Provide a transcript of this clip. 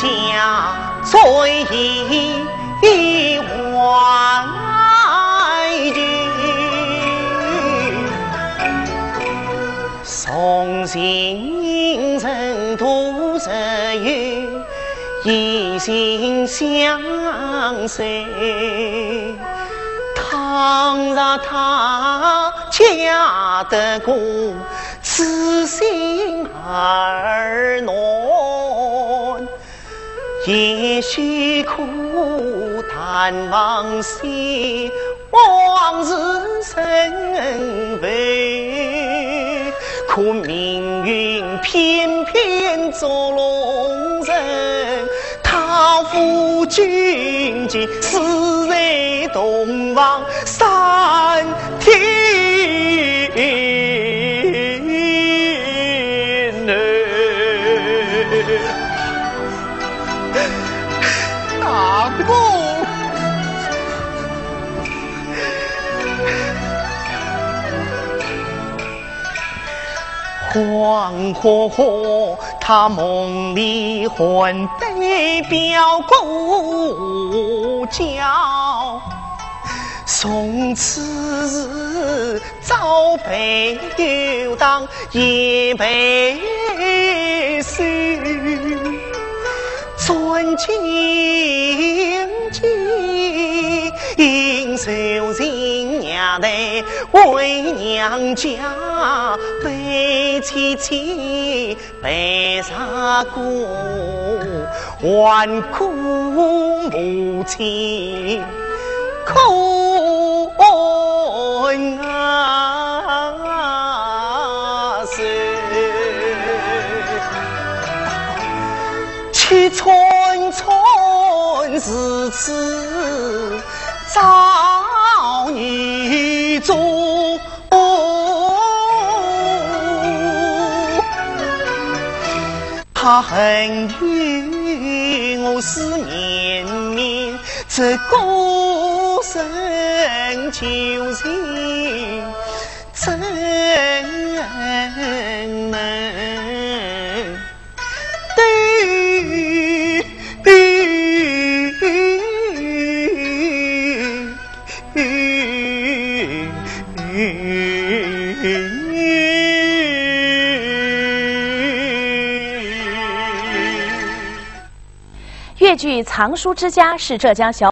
家最怀旧，从今人多日月，一心相随。倘若他嫁得过痴心儿郎，也许可谈往昔，往事生悲。可命运偏偏捉弄人，他负君节，死在东方三天大哥，黄火火，他梦里魂被表故交，从此日早被丢当，夜被休。尊敬应受人娘的为娘家，悲戚戚悲杀过，万苦母亲困死，去春春日子找女做，他恨与我是绵绵，这孤身救人怎能粤剧《藏书之家》是浙江小